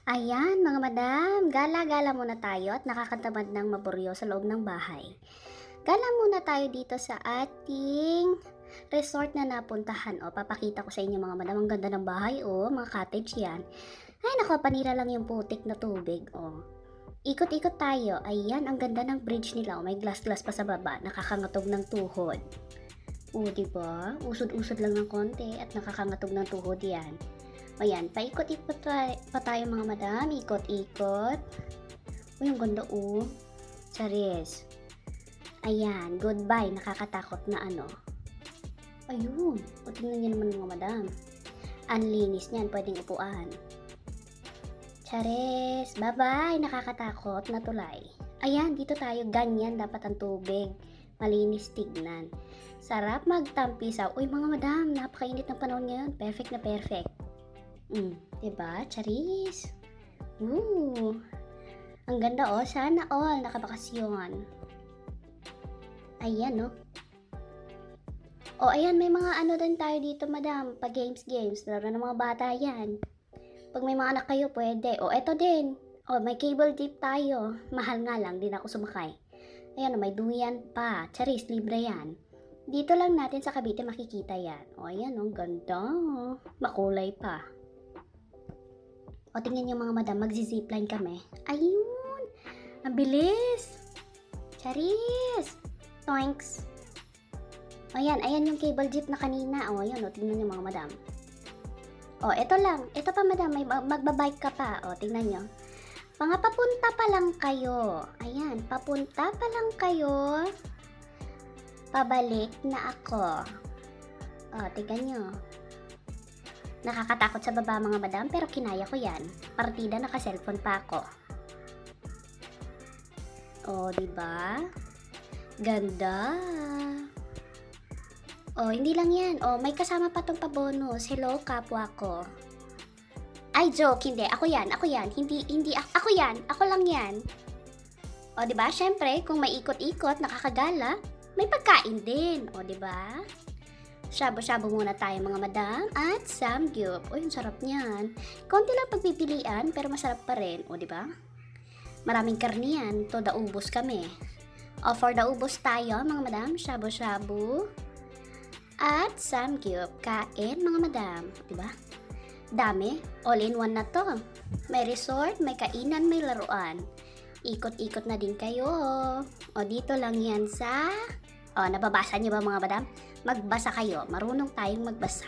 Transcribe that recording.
Ayan, mga madam, gala-gala muna tayo at nakakatamad ng maburyo sa loob ng bahay. Gala muna tayo dito sa ating resort na napuntahan. O, papakita ko sa inyo mga madam, ang ganda ng bahay. O, mga cottage yan. Ay, nako, panira lang yung putik na tubig. O, ikot-ikot tayo. Ayan, ang ganda ng bridge nila. O, may glass-glass pa sa baba. Nakakangatog ng tuhod. O, diba? Usod-usod lang ng konti at nakakangatog ng tuhod yan. Ayan, paikot-ikot pa tayo mga madam. Ikot-ikot. Uy, ang ganda Charis. Ayan, goodbye. Nakakatakot na ano. Ayun. O, tingnan niyo naman mga madam. Ang linis niyan. Pwedeng upuan. Charis. Bye-bye. Nakakatakot na tulay. Ayan, dito tayo. Ganyan dapat ang tubig. Malinis tignan. Sarap magtampisaw. Uy, mga madam. Napakainit ng panahon ngayon. Perfect na perfect. Diba? Charis. Ang ganda sana all nakabakasyon. Ayan ayan, may mga ano din tayo dito madam. Pag games. Laro ng mga bata yan. Pag may mga anak kayo, pwede. Eto din. May cable jeep tayo. Mahal nga lang, din ako sumakay. Ayan may duyan pa. Charis, libre yan. Dito lang natin sa Cavite makikita yan. Ayan ganda. Makulay pa. Tingnan niyo mga madam, magzi-zipline kami. Ayun! Ang bilis! Charis! Toinks! Ayan yung cable jeep na kanina. Ayan tingnan niyo mga madam. Ito lang. Ito pa madam, may magbabike ka pa. Tingnan niyo. Mga papunta pa lang kayo. Ayan, papunta pa lang kayo. Pabalik na ako. Tingnan niyo. Nakakatakot sa baba mga madam, pero kinaya ko yan. Partida naka-cellphone pa ako. Diba? Ganda. Hindi lang yan. May kasama pa tong pabonus. Hello, kapwa ko. Ay, joke. Hindi. Ako yan. Hindi. Ako yan. Ako lang yan. Diba? Syempre, kung may ikot-ikot, nakakagala, may pagkain din. Diba? Shabu-shabu muna tayo mga madam at samgyup. Ang sarap niyan. Konti lang pagpipilian pero masarap pa rin. Diba? Maraming karniyan. Toda ubos kami. For the ubos tayo mga madam. Shabu-shabu at samgyup. Kain mga madam. Diba? Dami. All in one na to. May resort, may kainan, may laruan. Ikot-ikot na din kayo. Dito lang yan sa... nababasa niyo ba mga madam? Magbasa kayo. Marunong tayong magbasa.